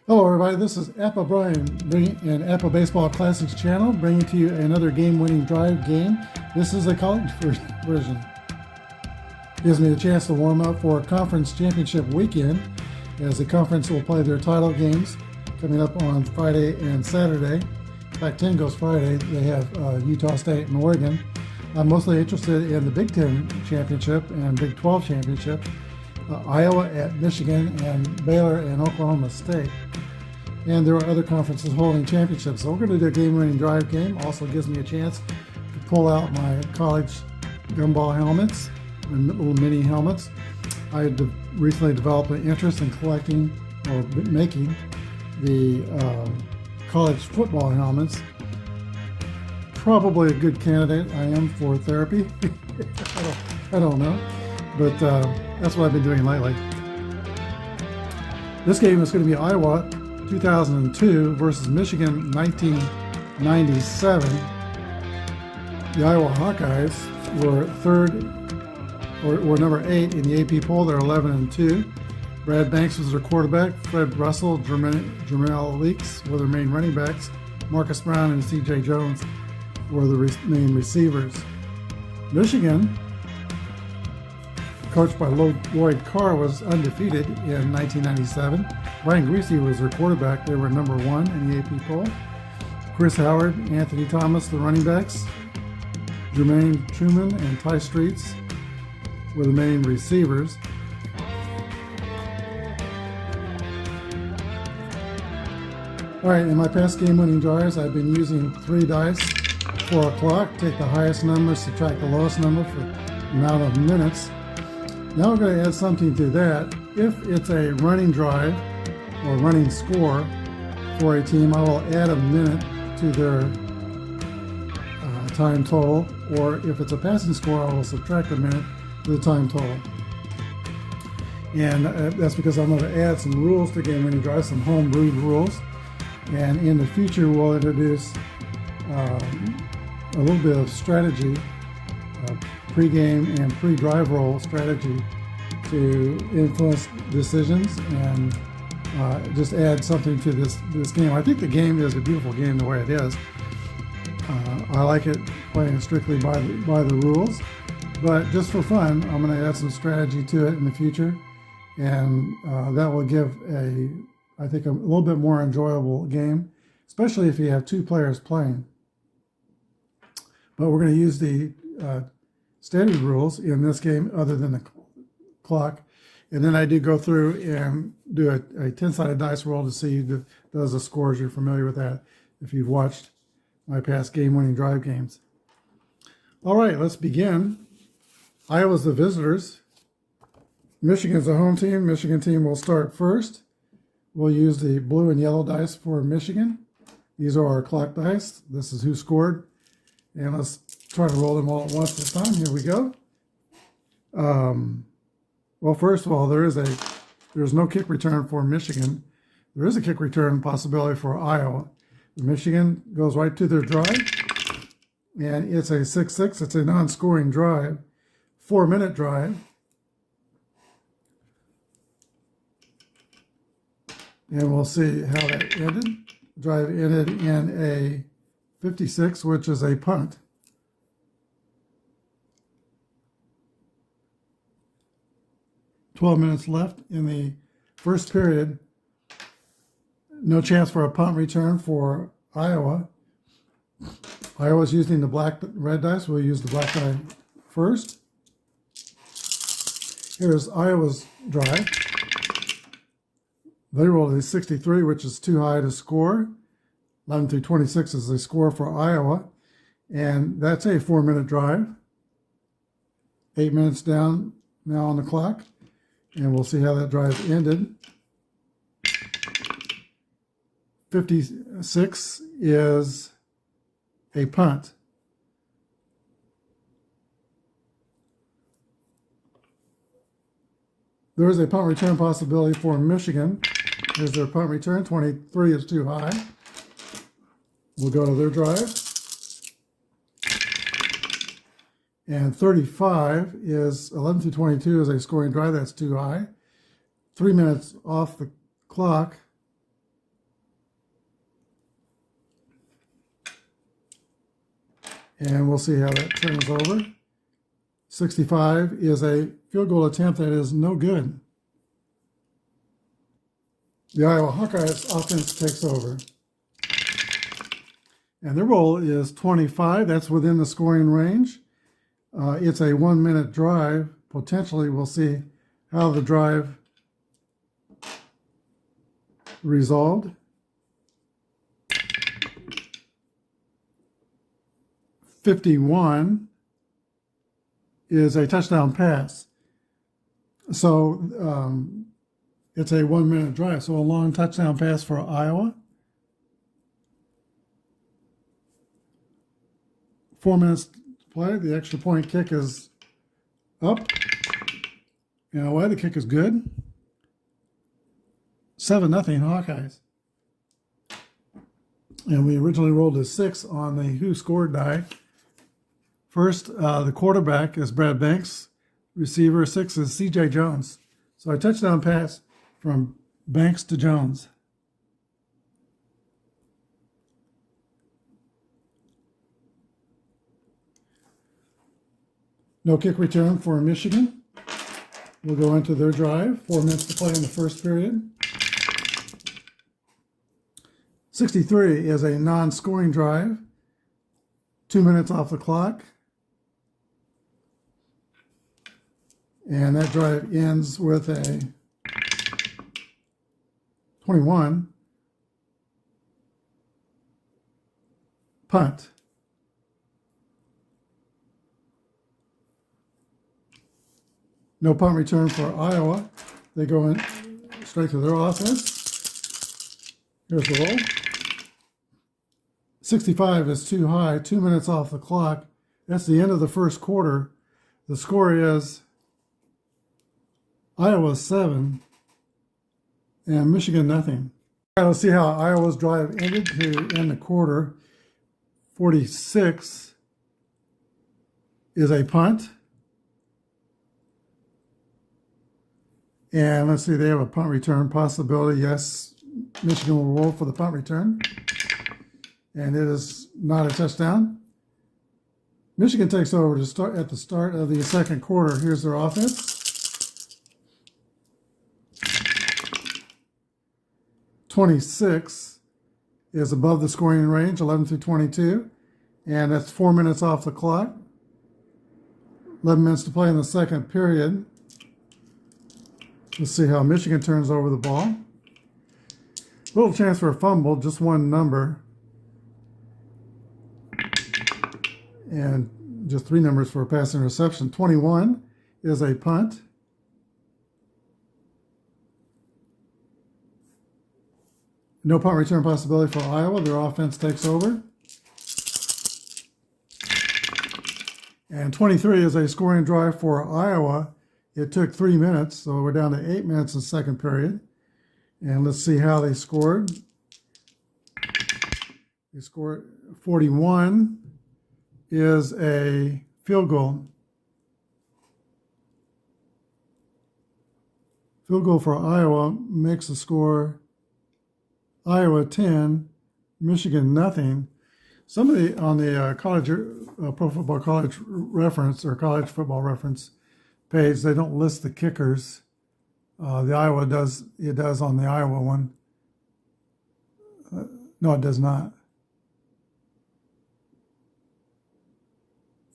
Hello, everybody. This is Apba Brian, bringing an Apba Baseball Classics channel, bringing to you another game-winning drive game. This is a college version. Gives me the chance to warm up for a conference championship weekend, as the conference will play their title games coming up on Friday and Saturday. Pac-10 goes Friday. They have Utah State and Oregon. I'm mostly interested in the Big Ten championship and Big 12 championship. Iowa at Michigan and Baylor and Oklahoma State. And there are other conferences holding championships. So we're going to do a game-winning drive game. Also gives me a chance to pull out my college gumball helmets and little mini helmets. I recently developed an interest in collecting or making the college football helmets. Probably a good candidate I am for therapy. I don't know. But that's what I've been doing lately. This game is going to be Iowa 2002 versus Michigan 1997. The Iowa Hawkeyes were were number 8 in the AP poll. They're 11-2. Brad Banks was their quarterback. Fred Russell, Jermell Leaks were their main running backs. Marcus Brown and C.J. Jones were the main receivers. Michigan, coached by Lloyd Carr, was undefeated in 1997. Ryan Greasy was their quarterback. They were number 1 in the AP poll. Chris Howard, Anthony Thomas, the running backs. Jermaine Truman and Ty Streets were the main receivers. All right, in my past game-winning drives, I've been using 3 dice, 4 o'clock, take the highest number, subtract the lowest number for the amount of minutes. Now we're going to add something to that. If it's a running drive or running score for a team, I will add a minute to their time total, or if it's a passing score, I will subtract a minute to the time total. And that's because I'm going to add some rules to game-winning drives, some home-brewed rules. And in the future, we'll introduce a little bit of strategy, pre-game and pre-drive roll strategy to influence decisions and just add something to this game. I think the game is a beautiful game the way it is. I like it playing strictly by the rules, but just for fun, I'm going to add some strategy to it in the future, and that will give I think a little bit more enjoyable game, especially if you have 2 players playing. But we're going to use the standard rules in this game other than the clock. And then I do go through and do a 10-sided dice roll to see who does the scores. You're familiar with that if you've watched my past game-winning drive games. All right, let's begin. Iowa's the visitors. Michigan's the home team. Michigan team will start first. We'll use the blue and yellow dice for Michigan. These are our clock dice. This is who scored. And let's try to roll them all at once this time. Here we go. Well, first of all, there's no kick return for Michigan. There is a kick return possibility for Iowa. Michigan goes right to their drive, and it's a 6-6. It's a non-scoring drive, 4-minute drive. And we'll see how that ended. The drive ended in a 56, which is a punt. "12 minutes left in the first period. No chance for a punt return for Iowa. Iowa's using the red dice. We'll use the black die first. Here's Iowa's drive. They rolled a 63, which is too high to score. 11-26 is the score for Iowa. And that's a 4-minute drive. 8 minutes down now on the clock. And we'll see how that drive ended. 56 is a punt. There is a punt return possibility for Michigan. Here's their punt return. 23 is too high. We'll go to their drive. And 35 is 11-22 is a scoring drive. That's too high. 3 minutes off the clock. And we'll see how that turns over. 65 is a field goal attempt that is no good. The Iowa Hawkeyes offense takes over. And their roll is 25. That's within the scoring range. It's a 1-minute drive. Potentially, we'll see how the drive resolved. 51 is a touchdown pass. So it's a 1-minute drive. So a long touchdown pass for Iowa. 4 minutes to play. The extra point kick is up. And away, the kick is good. 7-0 Hawkeyes. And we originally rolled a 6 on the who scored die. First, the quarterback is Brad Banks. Receiver 6 is C.J. Jones. So a touchdown pass from Banks to Jones. No kick return for Michigan. We'll go into their drive. 4 minutes to play in the first period. 63 is a non-scoring drive. 2 minutes off the clock. And that drive ends with a 21 punt. No punt return for Iowa. They go in straight to their offense. Here's the roll. 65 is too high. 2 minutes off the clock. That's the end of the first quarter. The score is Iowa 7 and Michigan nothing. All right, let's see how Iowa's drive ended to end the quarter. 46 is a punt. And let's see, they have a punt return possibility. Yes, Michigan will roll for the punt return. And it is not a touchdown. Michigan takes over to start at the start of the second quarter. Here's their offense. 26 is above the scoring range, 11 through 22. And that's 4 minutes off the clock. 11 minutes to play in the second period. Let's see how Michigan turns over the ball. Little chance for a fumble, just one number. And just 3 numbers for a pass interception. 21 is a punt. No punt return possibility for Iowa. Their offense takes over. And 23 is a scoring drive for Iowa. It took 3 minutes, so we're down to 8 minutes in the second period. And let's see how they scored. They scored 41 is a field goal. Field goal for Iowa makes the score Iowa 10, Michigan nothing. Somebody on the college Pro Football College reference or college football reference page, they don't list the kickers. The Iowa does. It does on the Iowa one. No, it does not.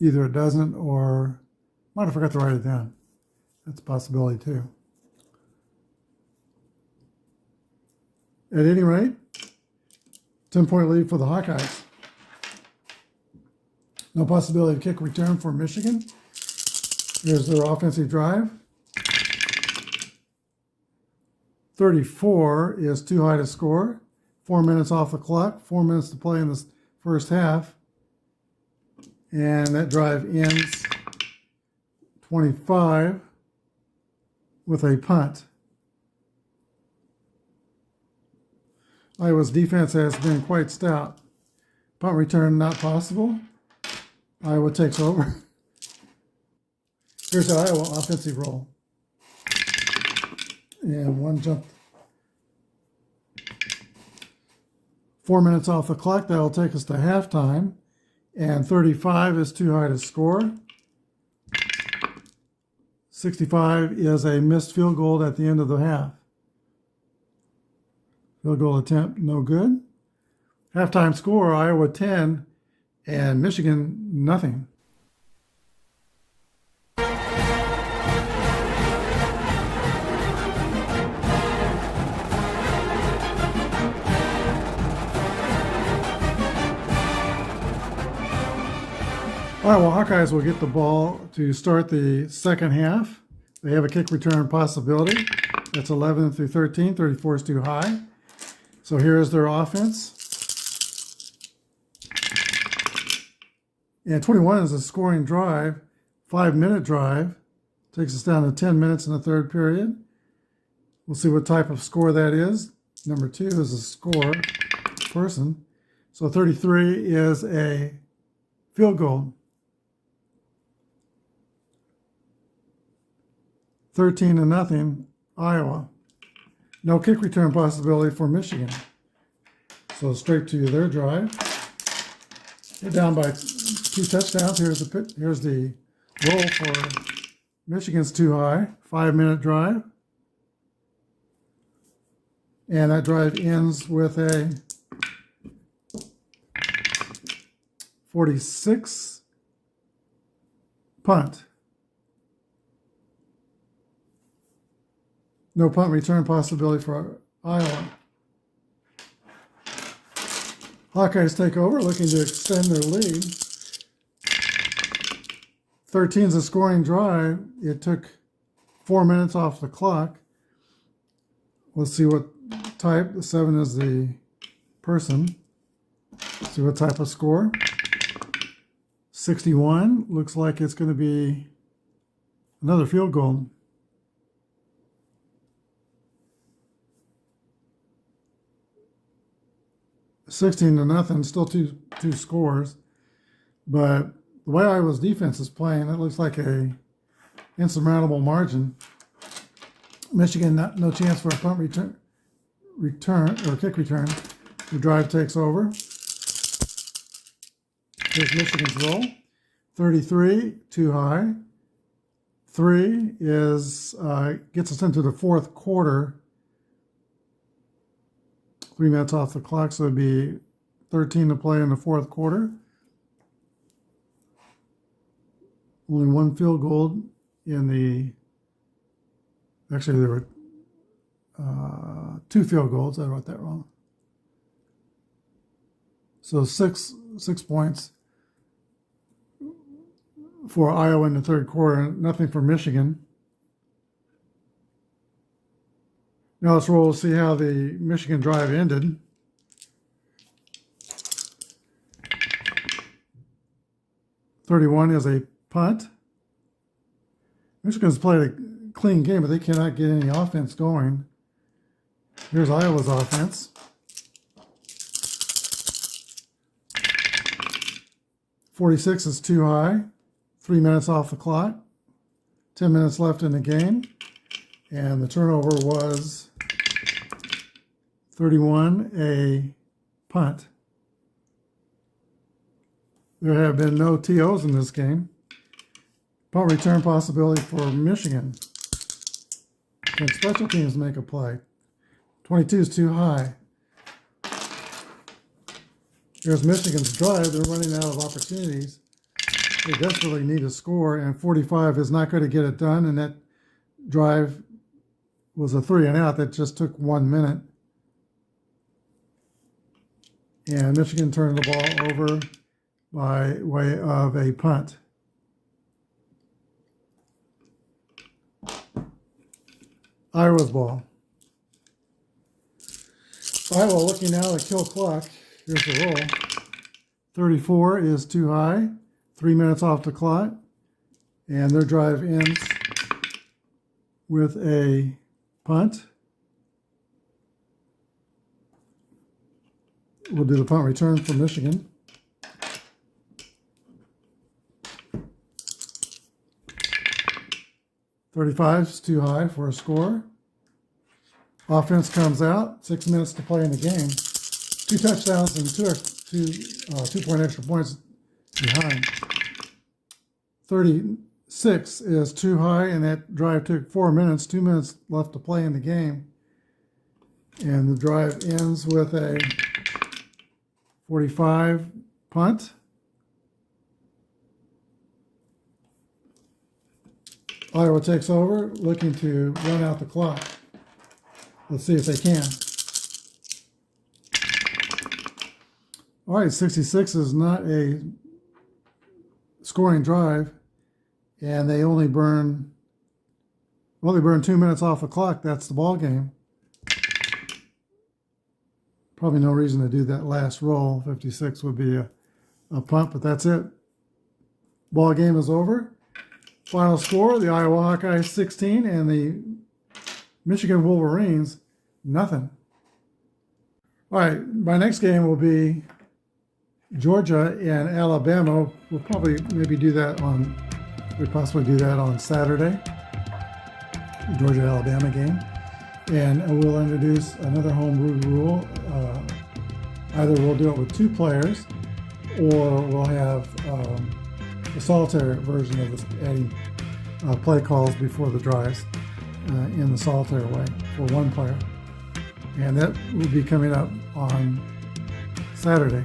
Either it doesn't or might have forgot to write it down. That's a possibility too. At any rate, 10-point lead for the Hawkeyes. No possibility of kick return for Michigan. Here's their offensive drive. 34 is too high to score. 4 minutes off the clock. 4 minutes to play in the first half. And that drive ends 25 with a punt. Iowa's defense has been quite stout. Punt return not possible. Iowa takes over. Here's the Iowa offensive roll. And one jump. 4 minutes off the clock. That'll take us to halftime. And 35 is too high to score. 65 is a missed field goal at the end of the half. Field goal attempt, no good. Halftime score, Iowa 10 and Michigan nothing. Iowa Hawkeyes will get the ball to start the second half. They have a kick return possibility. That's 11 through 13. 34 is too high. So here's their offense. And 21 is a scoring drive, 5-minute drive. Takes us down to 10 minutes in the third period. We'll see what type of score that is. Number 2 is a score person. So 33 is a field goal. 13-0, Iowa. No kick return possibility for Michigan. So straight to their drive. They're down by 2 touchdowns. Here's the roll for Michigan's too high. 5-minute drive. And that drive ends with a 46 punt. No punt return possibility for Iowa. Hawkeyes take over, looking to extend their lead. 13 is a scoring drive. It took 4 minutes off the clock. Let's see what type. The 7 is the person. Let's see what type of score. 61. Looks like it's going to be another field goal. 16-0, still two scores. But the way Iowa's defense is playing, it looks like a insurmountable margin. Michigan, no chance for a punt return or kick return. The drive takes over. Here's Michigan's roll. 33, too high. 3 is gets us into the fourth quarter. 3 minutes off the clock, so it'd be 13 to play in the fourth quarter. Only 1 field goal in the. Actually, there were 2 field goals. I wrote that wrong. So 6 points for Iowa in the third quarter. Nothing for Michigan. Now let's roll to see how the Michigan drive ended. .31 is a punt. Michigan's played a clean game, but they cannot get any offense going. Here's Iowa's offense. 46 is too high. 3 minutes off the clock. 10 minutes left in the game. And the turnover was 31, a punt. There have been no TOs in this game. Punt return possibility for Michigan. Can special teams make a play? 22 is too high. Here's Michigan's drive. They're running out of opportunities. They desperately need a score, and 45 is not going to get it done, and that drive was a 3 and out that just took 1 minute. And Michigan turned the ball over by way of a punt. Iowa's ball. Iowa looking now to kill clock. Here's the roll. 34 is too high. 3 minutes off the clock. And their drive ends with a punt. We'll do the punt return for Michigan. .35 is too high for a score. Offense comes out. 6 minutes to play in the game. 2 touchdowns and 2 point extra points behind. 36 is too high, and that drive took 4 minutes, 2 minutes left to play in the game. And the drive ends with a 45 punt. Iowa takes over, looking to run out the clock. Let's see if they can. All right, 66 is not a scoring drive, and they only burn 2 minutes off the clock. That's the ball game. Probably no reason to do that last roll. 56 would be a punt, but that's it. Ball game is over. Final score, the Iowa Hawkeyes 16 and the Michigan Wolverines nothing. All right, my next game will be Georgia and Alabama. We'll probably possibly do that on Saturday, Georgia-Alabama game. And we'll introduce another home rule. Either we'll do it with 2 players, or we'll have a solitaire version of this, adding play calls before the drives in the solitaire way for 1 player. And that will be coming up on Saturday.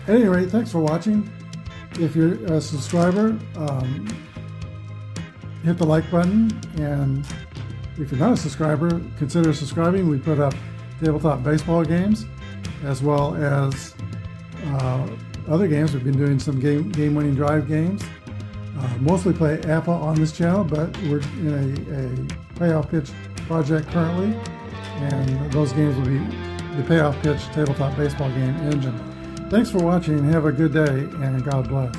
At any rate, thanks for watching. If you're a subscriber, hit the like button, and if you're not a subscriber, consider subscribing. We put up tabletop baseball games as well as other games. We've been doing some game-winning drive games. Mostly play Apba on this channel, but we're in a payoff pitch project currently, and those games will be the payoff pitch tabletop baseball game engine. Thanks for watching. Have a good day, and God bless.